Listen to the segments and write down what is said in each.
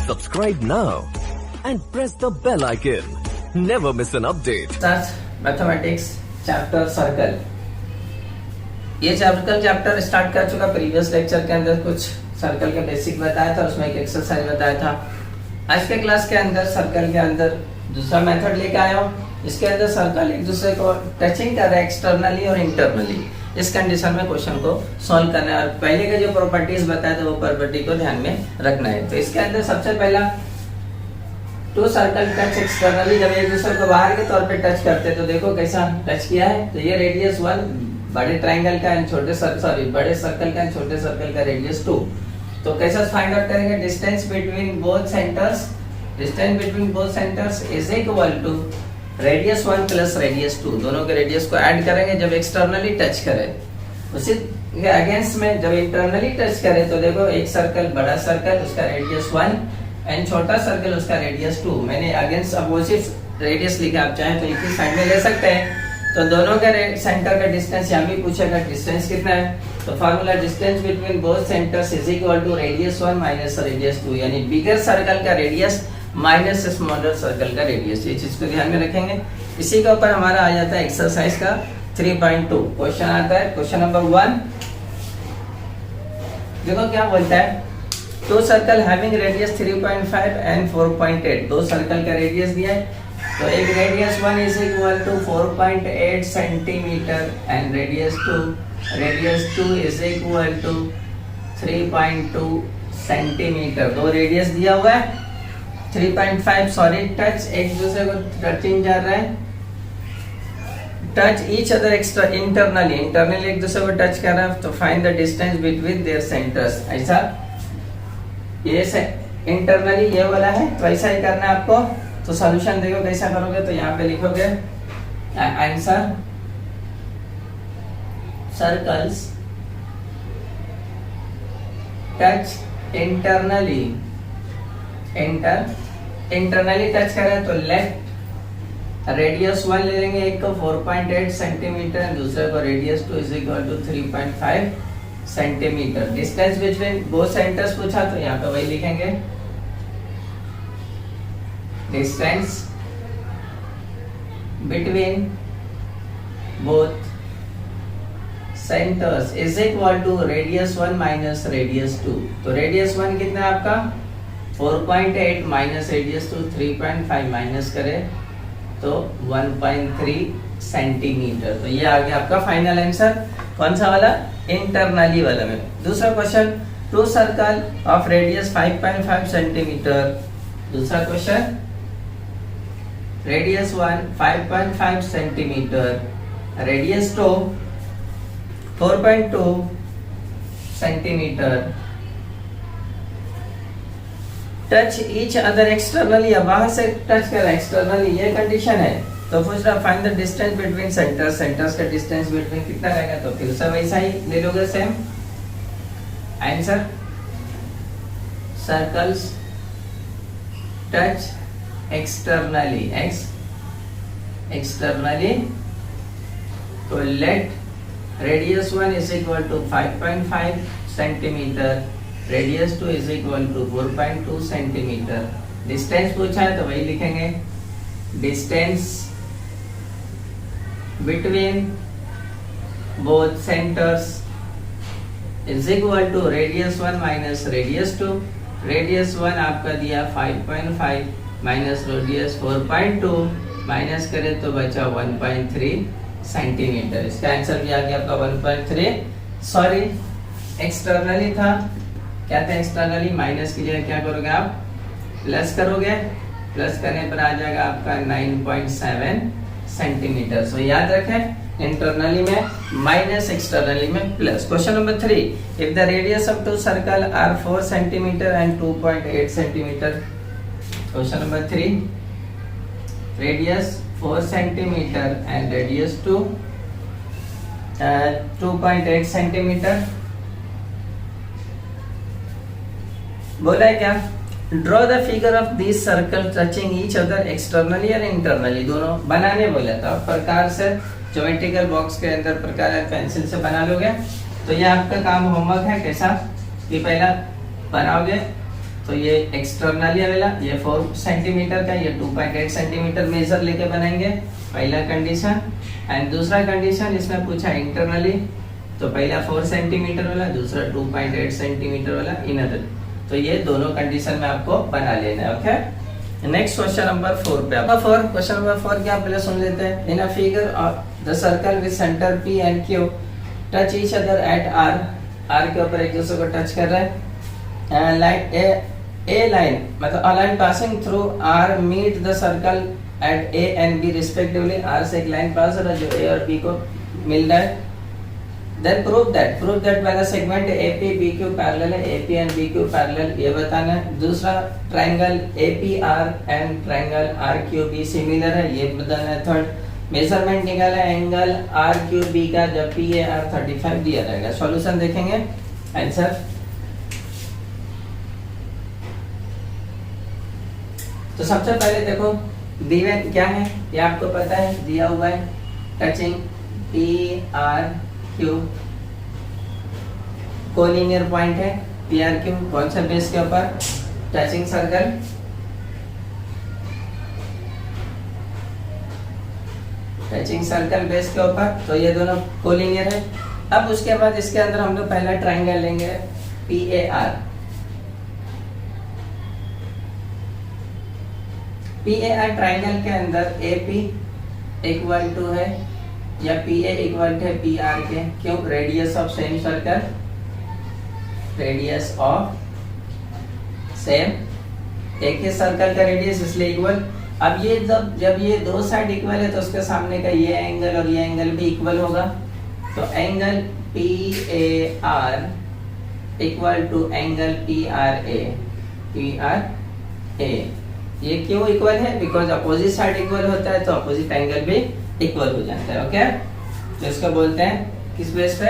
Subscribe now and press the bell icon. Never miss an update. Mathematics chapter circle. ये chapter start कर चुका। Previous lecture के अंदर कुछ सर्कल के बेसिक बताया था, उसमें एक एक्सरसाइज बताया था। आज के क्लास के अंदर सर्कल के अंदर दूसरा मेथड लेके आया हूँ। इसके अंदर सर्कल एक दूसरे को टचिंग कर रहा है एक्सटर्नली और इंटरनली। इस कंडीशन में क्वेश्चन को सॉल्व करना है और पहले का जो प्रॉपर्टीज बताया था वो प्रॉपर्टी को ध्यान में रखना है। तो इसके अंदर सबसे पहला टू सर्कल टच एक्सटर्नली, जब एक दूसरे को बाहर के तौर पे टच करते तो देखो कैसा टच किया है। तो ये रेडियस 1 बड़े ट्रायंगल का एंड बड़े सर्कल का एंड छोटे सर्कल का रेडियस 2। तो कैसा फाइंड आउट करेंगे? Distance between both centres is equal to radius 1 plus radius 2। दोनों के रेडियस को ऐड करेंगे जब एक्सटर्नली टच करें। उसी के अगेंस्ट में जब इंटरनली टच करें तो देखो एक सर्कल बड़ा सर्कल उसका रेडियस 1 एंड छोटा सर्कल उसका रेडियस 2। मैंने अगेंस्ट अपोजिट रेडियस लिखा, आप चाहें तो एक ही साइड में ले सकते हैं। तो दोनों के सेंटर का डिस्टेंस यहाँ भी पूछेगा डिस्टेंस कितना है। तो formula distance between both centres is equal to radius 1 minus radius 2, यानी बिगर सर्कल का रेडियस माइनस स्मॉलर सर्कल का रेडियस। ये चीज को ध्यान में रखेंगे। इसी के ऊपर हमारा आ जाता है एक्सरसाइज का 3.2 क्वेश्चन आता है। क्वेश्चन नंबर 1 देखो क्या बोलता है। दो सर्कल हैविंग रेडियस 3.5 एंड 4.8, दो सर्कल का रेडियस दिया है। तो एक radius 1 is equal to 4.8 centimetre and radius 2 is equal to 3.2 centimetre. दो रेडियस दिया हुआ है 3.5 सॉरी टच एक दूसरे को टचिंग जा रहा है। Touch each other extra internally एक दूसरे को टच कर रहा है। तो find the distance between their centres. ऐसा ये से इंटरनली ये वाला है, तो ऐसा ही करना है आपको। तो सॉल्यूशन देखो कैसा करोगे। तो यहाँ पे लिखोगे answer circles touch internally touch करें तो लेफ्ट रेडियस 1 ले लेंगे, एक को 4.8 सेंटीमीटर दूसरे को radius 2 is equal to 3.5 centimetre. Distance between both centres पूछा तो यहाँ पे वही लिखेंगे distance between both centres is equal to radius 1 minus radius 2। तो रेडियस 1 कितना है आपका 4.8 माइनस रेडियस 2 3.5 माइनस करें तो 1.3 सेंटीमीटर। तो ये आ गया आपका फाइनल आंसर। कौन सा वाला? इंटरनली वाला में। दूसरा question two circle of radius 5.5 centimetre. दूसरा question radius 1 5.5 centimetre, radius 2 4.2 centimetre. Touch each other externally, अब वहां से टच करा एक्सटर्नली, ये कंडीशन है। तो पूछ रहा find the distance between centres का डिस्टेंस बिटवीन कितना रहेगा। तो फिर से वैसा ही ले लोगे same answer. Circles touch externally तो let radius 1 is equal to 5.5 centimetre, radius 2 is equal to 4.2 centimetre. Distance पूछा है तो वही लिखेंगे distance between both centres is equal to radius 1 minus radius 2। Radius 1 आपका दिया 5.5 माइनस रेडियस 4.2 माइनस करें तो बचा 1.3 सेंटीमीटर। इसका आंसर भी आ गया आपका 1.3। सॉरी एक्सटर्नली था, क्या था एक्सटर्नली, माइनस की जगह क्या करोगे आप प्लस करोगे। प्लस करने पर आ जाएगा आपका 9.7 सेंटीमीटर। सो याद रखें इंटरनली में माइनस एक्सटर्नली में plus. Question number 3 if the radius of two circle are 4 centimetre and 2.8 centimetre. Question number 3 radius 4 centimetre and radius 2.8 centimetre. बोला है क्या? Draw the figure of this circle touching each other externally और internally. दोनों बनाने बोला था प्रकार से ज्योमेट्रिकल बॉक्स के अंदर प्रकार पेंसिल से बना लोगे। तो ये आपका काम होमवर्क है कैसा कि पहला बनाओगे तो ये एक्सटर्नली वाला ये 4 सेंटीमीटर का, ये 2.8 सेंटीमीटर मेजर लेके बनाएंगे, पहला कंडीशन। एंड दूसरा कंडीशन इसमें पूछा इंटरनली, तो पहला 4 सेंटीमीटर वाला, दूसरा 2.8 सेंटीमीटर वाला इनर। तो ये दोनों कंडीशन में आपको बना लेना है। ओके, नेक्स्ट क्वेश्चन नंबर 4 पे आप क्वेश्चन नंबर 4 क्या पहले सुन लेते हैं। In a figure of the circle with centre P and Q touch each other at R के ऊपर एक दूसरे को टच कर रहा है। लाइन A line मतलब a line passing through R meet the circle at A and B respectively। R से एक लाइन पास हो रहा है जो A और B को मिल रहा है। Then prove that वाला सेगमेंट AP BQ पैरेलल है, AP and BQ पैरेलल ये बताना है। दूसरा triangle APR and triangle RQB similar है ये बताना है। थर्ड मेजरमेंट निकाला एंगल RQB का जब PAR 35 दिया रहेगा। सॉल्यूशन देखेंगे आंसर। तो सबसे पहले देखो गिवन क्या है ये आपको पता है, दिया हुआ है टचिंग PRQ कोलिनियर पॉइंट है। PRQ कौन सा बेस के ऊपर, touching circle, touching circle base के ऊपर, तो ये दोनों कोलिनियर है। अब उसके बाद इसके अंदर हम लोग पहला ट्रायंगल लेंगे PAR। PAR ट्रायंगल के अंदर AP इक्वल टू है या PA इक्वल है PR के, क्यों, radius of same circle, radius of same, एक ही सर्कल का रेडियस इसलिए इक्वल। अब ये जब ये दो साइड इक्वल है तो उसके सामने का ये एंगल और ये एंगल भी इक्वल होगा। तो angle PAR equal to angle PRA। ये क्यों इक्वल है, बिकॉज अपोजिट साइड इक्वल होता है तो अपोजिट एंगल भी इक्वल हो जाता है। ओके, तो इसको बोलते हैं किस बेस पे,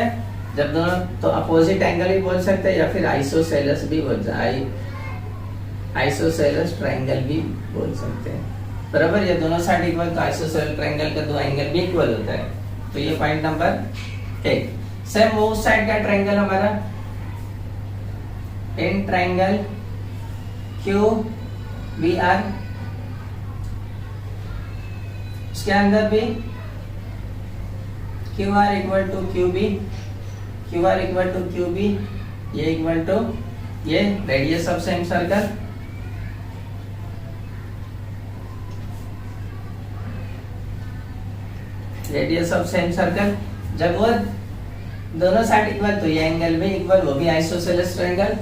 जब दोनों, तो अपोजिट एंगल भी बोल सकते हैं या फिर आइसोसेलेस भी बोल सकते हैं, आइसोसेलेस ट्रायंगल भी बोल सकते हैं। बराबर, ये दोनों साइड इक्वल तो आइसोसेलेस ट्रायंगल का दो एंगल भी इक्वल होता है। तो ये पॉइंट नंबर 1। सेम वो साइड का ट्रायंगल हमारा इन ट्रायंगल QBR, उसके अंदर भी QR equal to QB, QR equal to QB, ये इक्वल टू ये radius of same circle, radius of same circle. जब वो दोनों साइड इक्वल तो ये एंगल भी इक्वल, वो भी आइसोसेलेस ट्रायंगल।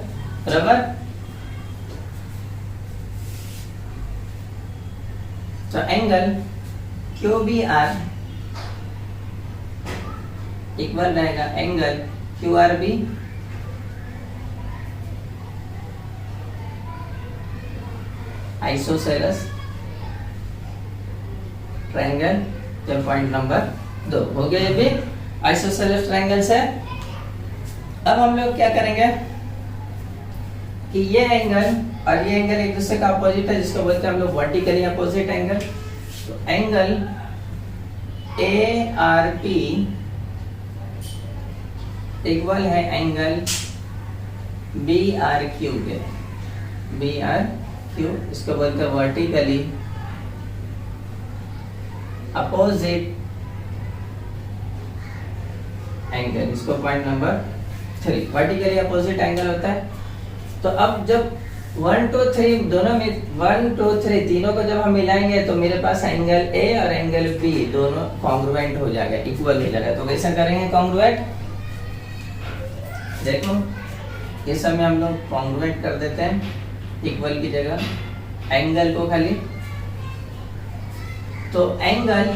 बराबर, तो एंगल QBR इक्वल रहेगा एंगल QRB आइसोसेलेस ट्रायंगल। ये पॉइंट नंबर 2 हो गया, ये भी आइसोसेलेस ट्रायंगल से। अब हम लोग क्या करेंगे कि ये एंगल और ये एंगल एक दूसरे का अपोजिट है, जिसको बोलते हैं हम लोग वर्टिकली अपोजिट एंगल। तो एंगल ARP इक्वल है एंगल BRQ के, BRQ इसको बोलते हैं वर्टिकली अपोजिट एंगल। इसको point number 3 vertically opposite angle होता है। तो अब जब 1 2 3 दोनों में 1 2 3 तीनों को जब हम मिलाएंगे तो मेरे पास एंगल A और एंगल B दोनों कॉन्ग्रुएंट हो जाएगा, इक्वल हो जाएगा। तो कैसा करेंगे कॉन्ग्रुएंट, देखो ये सब में हम लोग कॉन्ग्रुएंट कर देते हैं, इक्वल की जगह एंगल को खाली। तो angle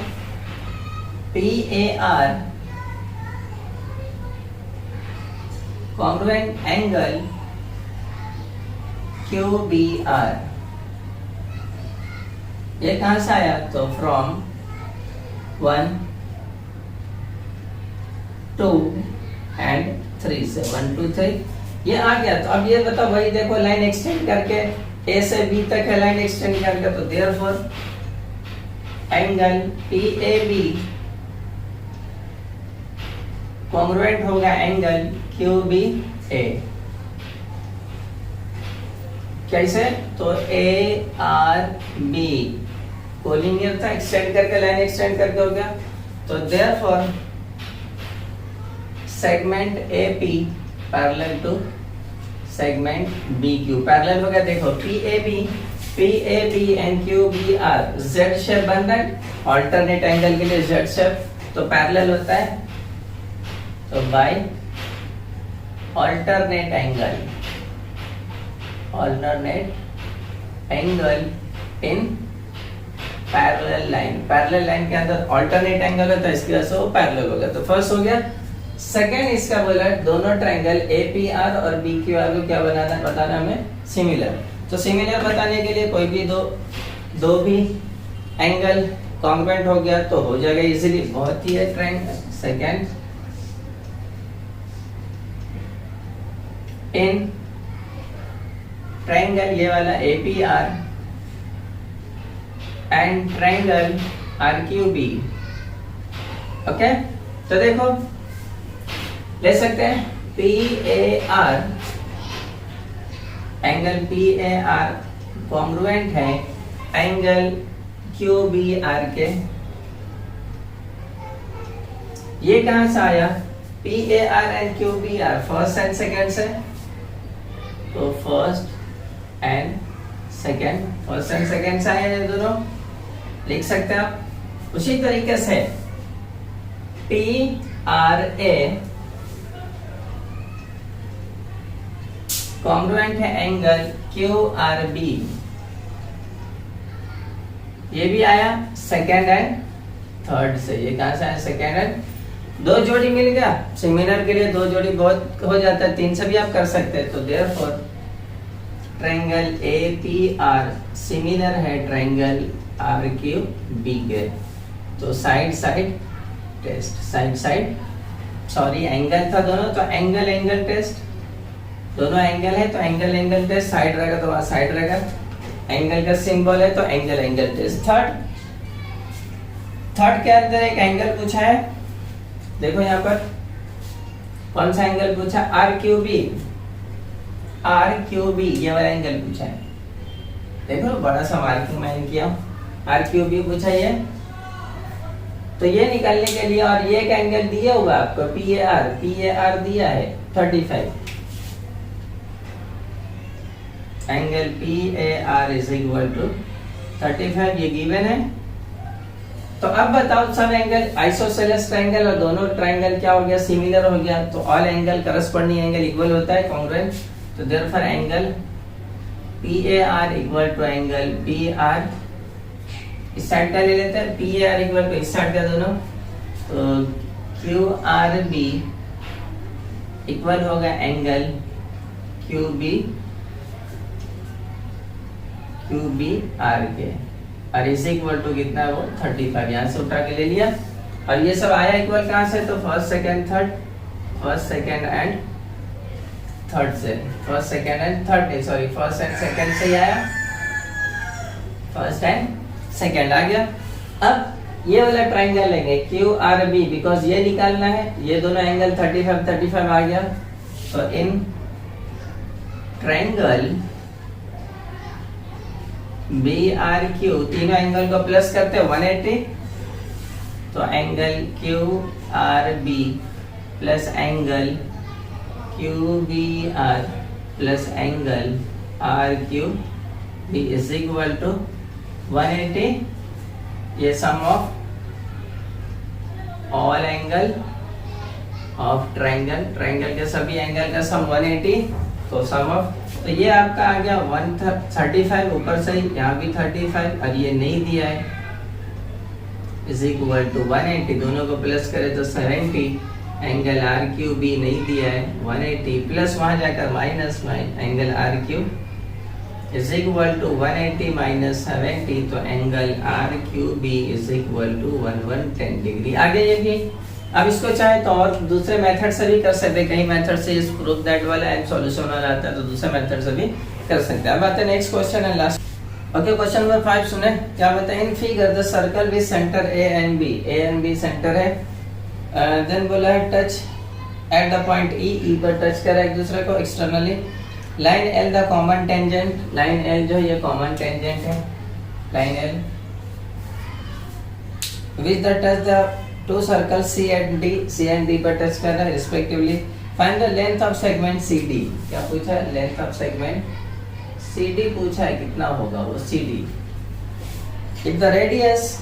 PAR congruent angle QBR, ये कहां से आया, तो फ्रॉम 1 2 एंड 3 से 1 2 3 ये आ गया। तो अब ये बताओ भाई, देखो लाइन एक्सटेंड करके A से B तक है लाइन एक्सटेंड करके, तो देयरफॉर एंगल PAB कॉन्ग्रुएंट होगा एंगल QBA। कैसे? तो ए आर बी कोलिनियर था, एक्सटेंड करके लाइन एक्सटेंड करके हो गया, तो therefore segment A P parallel to segment B Q parallel हो गया। देखो P A B and Q B R Z shape बन रहा है, ऑल्टरनेट एंगल के लिए जेड शेप, तो पैरेलल होता है, तो by alternate angle in parallel line के अंदर ऑल्टरनेट एंगल होता है, इसकी वजह से वो पैरेलल हो गया। तो फर्स्ट हो गया। सेकंड इसका बोला दोनों ट्रायंगल APR और BQR को क्या बताना हमें सिमिलर। तो सिमिलर बताने के लिए कोई भी दो भी एंगल कॉन्ग्रुएंट हो गया तो हो जाएगा इजीली, बहुत ही है ट्रायंगल। सेकंड इन ट्रायंगल ये वाला APR and triangle RQB, okay. तो देखो ले सकते हैं PAR, एंगल PAR कॉन्ग्रुएंट है एंगल QBR के। ये कहां से आया? PAR and QBR first and second से, तो फर्स्ट एंड सेकंड से आए ये दोनों, लिख सकते हैं आप। उसी तरीके से PRA कॉन्ग्रुएंट है एंगल QRB, ये भी आया सेकंड एंड थर्ड से। ये कहां से आया? सेकंड एंड, दो जोड़ी मिल गया। सिमिलर के लिए दो जोड़ी बहुत हो जाता है, तीन से भी आप कर सकते हैं। तो देयरफॉर ट्रायंगल APR सिमिलर है ट्रायंगल RQB के। तो साइड एंगल था दोनों, तो एंगल टेस्ट, दोनों एंगल है तो एंगल टेस्ट, साइड रहेगा तो वहां साइड रहेगा, एंगल का सिंबल है तो एंगल टेस्ट। थर्ड के अंदर एक एंगल पूछा है, देखो यहाँ पर कौन सा एंगल पूछा? RQB ये वाला एंगल पूछा है। देखो बड़ा सा मार्किंग मैंने किया, RQB पूछा ये। तो ये निकालने के लिए, और ये एक एंगल दिया हुआ आपको PAR दिया है 35, angle PAR is equal to 35, ये गिवन है। तो अब बताओ सब एंगल आइसोसेलेस ट्रायंगल और दोनों ट्रायंगल क्या हो गया? सिमिलर हो गया। तो all angle corresponding angle equal होता है, कॉन्ग्रुएंट। तो therefore angle PAR equal to angle PR, इस साइड का ले लेते हैं, PAR इक्वल टू इस साइड का दोनों, तो QRB इक्वल होगा एंगल QBR के, और इज इक्वल टू कितना है वो 35, यहाँ से उठा के ले लिया। और ये सब आया इक्वल कहाँ से? तो फर्स्ट सेकंड एंड थर्ड से, फर्स्ट एंड सेकंड से ही आया, फर्स्ट एंड सेकंड आ गया। अब ये वाला ट्रायंगल लेंगे QRB, बिकॉज ये निकालना है, ये दोनों एंगल 35 आ गया। तो इन ट्रायंगल BRQ तीनों एंगल को प्लस करते हैं 180, तो angle QRB plus angle QBR plus angle RQB is equal to 180। ये sum of all angle of triangle के सभी एंगल का सम 180, तो सम ऑफ, तो ये आपका आ गया 135, ऊपर से यहाँ भी 35, और ये नहीं दिया है, इज इक्वल टू 180, दोनों को प्लस करें तो 70, एंगल RQB नहीं दिया है 180, प्लस वहां जाकर minus angle RQ is equal to 180 minus 70, तो angle RQB is equal to 110 degree. आगे ये भी, अब इसको चाहे तो और दूसरे मेथड से भी कर सकते हैं, कई मेथड से इस प्रूफ दैट वाला एंड सॉल्यूशन वाला आता है, तो दूसरे मेथड से भी कर सकते हैं। अब आते हैं next question and last. Okay, question number 5 सुने क्या बताए? In figure the circle with centre A and B centre है, देन बोला है touch at the point E पर टच करा एक दूसरे को externally, line L the common tangent, line L जो ये कॉमन टेंजेंट है, line L which the touch the two circle C and D पर टच कर रहा है respectively. Find the length of segment C D. क्या पूछा है? Length of segment C D पूछा है, कितना होगा वो C D. If the radius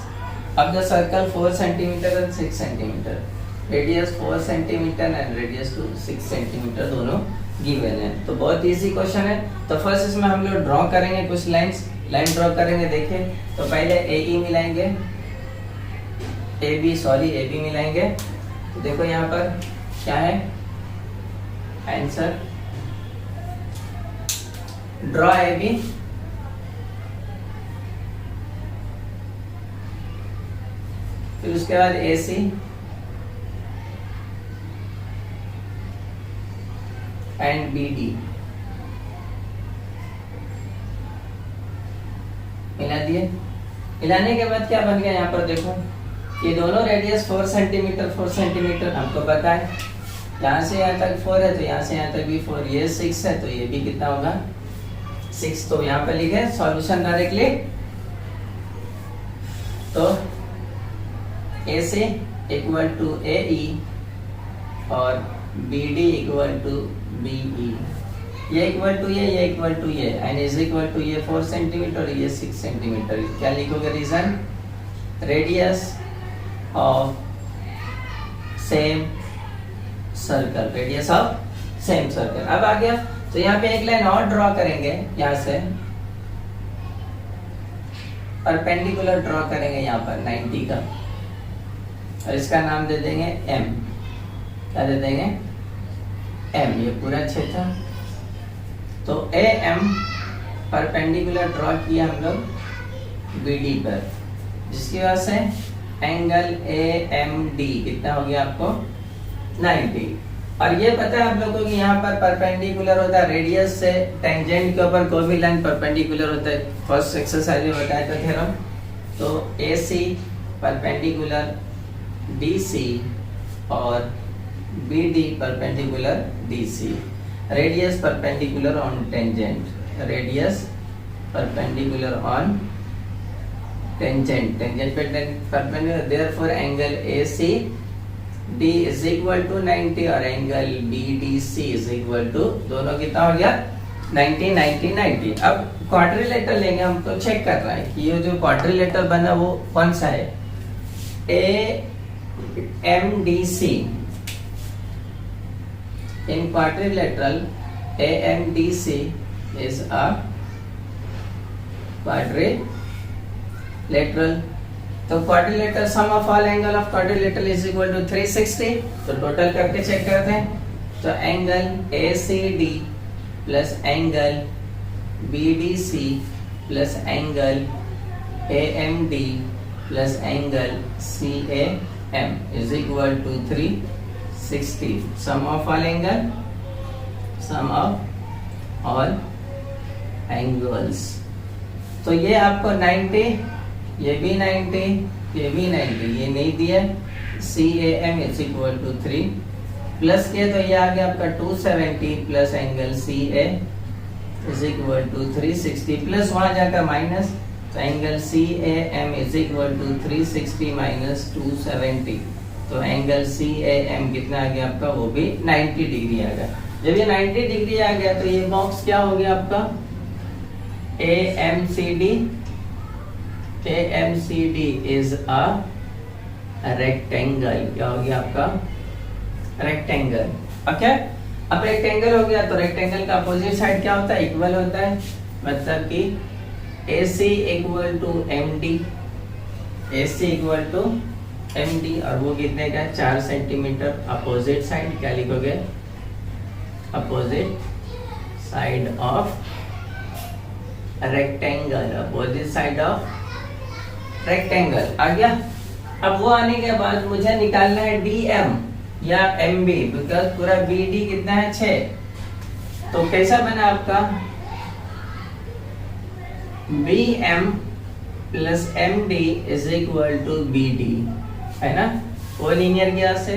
of the circle 4 centimetre and 6 centimetre, radius 4 centimetre and radius 6 centimetre दोनों गिवन है। तो बहुत इजी क्वेश्चन है। तो फर्स्ट इसमें हम लोग ड्रॉ करेंगे कुछ लाइंस, लाइन ड्रॉ करेंगे। देखिए तो पहले ए मिलाएंगे, ए बी मिलाएंगे। तो देखो यहाँ पर क्या है आंसर, ड्रॉ ए बी, फिर उसके बाद ए सी, एंड बी डी मिला दिए। मिलाने के बाद क्या बन गया यहाँ पर देखो, ये दोनों रेडियस 4 सेंटीमीटर हमको पता है। यहाँ से यहाँ तक 4 है तो यहाँ से यहाँ तक भी 4, ये 6 है तो ये भी कितना होगा 6। तो यहाँ पर लिखे सॉल्यूशन डायरेक्टली। तो ए सी इक्वल टू ए ई और B D equal to B E, ये इक्वल टू ये इक्वल टू ये, एंड इज इक्वल टू ये 4 सेंटीमीटर और ये 6 सेंटीमीटर। क्या लिखोगे reason, radius of same circle, radius of same circle. अब आ गया तो यहाँ पे एक लाइन और ड्रॉ करेंगे, यहाँ से परपेंडिकुलर ड्रॉ करेंगे यहाँ पर 90 का, और इसका नाम दे देंगे एम। क्या दे देंगे एम, ये पूरा क्षेत्र। तो ए एम परपेंडिकुलर ड्रॉ किया हम लोग बी डी पर, जिसकी वजह से एंगल ए एम डी कितना हो गया आपको 90। और ये पता है आप लोगों को कि यहाँ पर परपेंडिकुलर होता है रेडियस से टेंजेंट के ऊपर कोई भी लाइन परपेंडिकुलर होता है। फर्स्ट एक्सरसाइज में बताया था थ्योरम। तो ए सी परपेंडिकुलर डी सी और B D perpendicular D C, radius perpendicular on tangent, radius perpendicular on tangent, tangent पे perpendicular, therefore angle AC D is equal to 90 और angle BDC is equal to, दोनों कितना हो गया 90 90 90। अब quadrilateral लेंगे, हम तो चेक कर रहा है कि ये जो क्वाड्रिलेटर बना वो कौन सा है, AMDC। In quadrilateral AMDC is a quadrilateral। तो quadrilateral sum of all angle of quadrilateral is equal to 360। तो टोटल करके चेक करते हैं। तो angle ACD plus angle BDC plus angle AMD plus angle CAM is equal to 360। Sum of all angle, sum of all angles. तो ये आपको 90, ये भी 90, ये भी 90, ये नहीं दिया। CAM is equal to 3 plus किया तो ये आ गया आपका 270 plus angle CA is equal to 360 plus वहां जाकर माइनस, तो angle CAM is equal to 360 minus 270। तो एंगल CAM कितना आ गया आपका, वो भी 90 डिग्री आ गया। जब ये 90 डिग्री आ गया तो ये बॉक्स क्या हो गया आपका AMCD। AMCD is a rectangle. क्या हो गया आपका रेक्टेंगल। ओके, अब रेक्टेंगल हो गया तो रेक्टेंगल का अपोजिट साइड क्या होता है, इक्वल होता है। मतलब कि AC equal to MD, AC equal to MD, और वो कितने का 4 सेंटीमीटर। अपोजिट साइड क्या लिखोगे, opposite side of rectangle, opposite side of rectangle आ गया। अब वो आने के बाद मुझे निकालना है DM या MB, बिकॉज पूरा BD कितना है 6। तो कैसा बना आपका BM plus MD is equal to BD, है ना। वो लीनियर गया से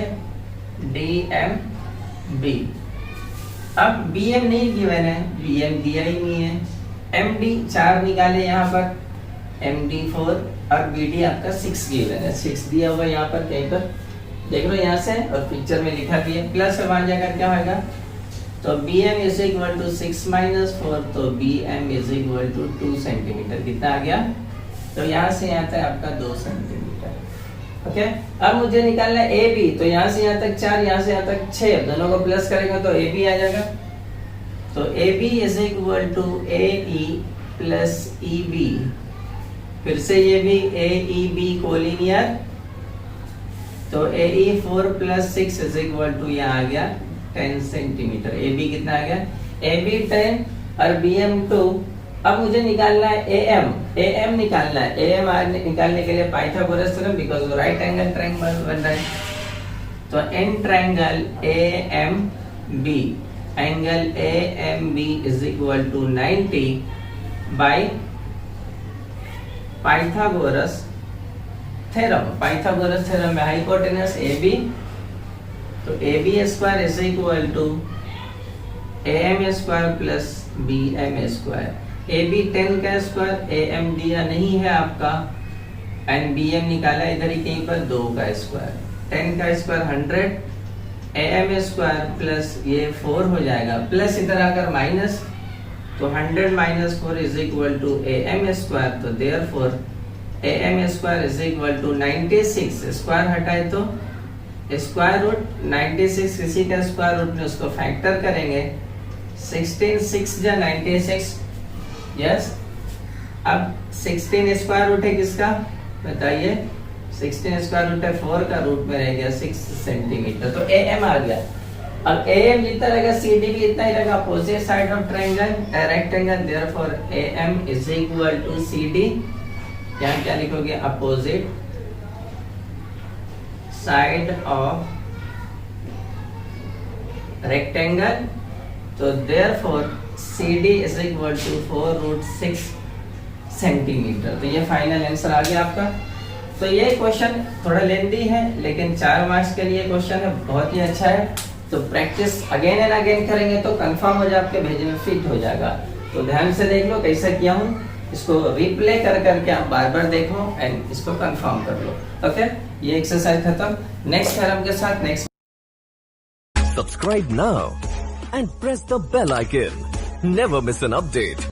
DMB। अब BM नहीं गिवन है, BM दिया ही नहीं है। MD 4 निकाले यहाँ पर, MD 4 और BD आपका 6 गिवन है, 6 दिया हुआ यहाँ पर कहीं पर, देख लो यहाँ से, और पिक्चर में लिखा भी है। प्लस अब आ जाएगा क्या होगा, तो BM is equal to 6 minus 4, तो BM is equal to 2 centimetre. कितना आ गया, तो यहाँ से यहाँ तक आपका 2 सेंटीमीटर। ओके, अब मुझे निकालना है AB, तो यहाँ से यहाँ तक 4, यहाँ से यहाँ तक 6, दोनों को प्लस करेंगे तो AB आ जाएगा। तो AB is equal to AE plus EB, फिर से ये भी AEB कोलिनियर, तो AE 4 plus 6 is equal to यहाँ आ गया 10 सेंटीमीटर। AB कितना आ गया, AB 10 और BM 2। अब मुझे निकालना है AM निकालना है। AM निकालने के लिए Pythagoras theorem, because right angle triangle बन रहा है। तो in triangle AMB, angle AMB is equal to 90 by Pythagoras theorem. Pythagoras theorem में हाइपोटेनस AB, तो AB square is equal to AM square plus BM square. AB 10 का square, AM दिया नहीं है आपका, एंड BM निकाला इधर ही कहीं पर 2 का स्क्वायर। 10 का स्क्वायर 100, AM स्क्वायर प्लस ये 4 हो जाएगा, प्लस इधर आकर माइनस, तो 100 minus 4 is equal to AM square. तो therefore AM square is equal to 96, square हटाए तो स्क्वायर रूट 96, किसी का स्क्वायर रूट में उसको फैक्टर करेंगे, 16 6 जा 96, यस। अब 16 स्क्वायर रूट है किसका बताइए, 16 स्क्वायर रूट है 4 का, रूट में रह गया 6 सेंटीमीटर, तो AM आ गया। अब AM जितना रहेगा CD भी इतना ही रहेगा, opposite side of triangle rectangle, therefore AM is equal to CD। यहाँ क्या लिखोगे, अपोजिट साइड ऑफ रेक्टेंगल, तो therefore CD is equal to 4 root 6 centimetre. तो ये फाइनल आंसर आ गया आपका। तो ये क्वेश्चन थोड़ा लेंदी है, लेकिन 4 मार्क्स के लिए क्वेश्चन है, बहुत ही अच्छा है। तो प्रैक्टिस अगेन एंड अगेन करेंगे तो कंफर्म हो जाए, आपके भेजे में फिट हो जाएगा। तो ध्यान से देख लो कैसा किया हूँ, इसको रिप्ले कर करके आप बार बार देखो एंड इसको कंफर्म कर लो। ओके, ये एक्सरसाइज खत्म। नेक्स्ट थ्योरम के साथ next. Subscribe now and press the bell icon. Never miss an update.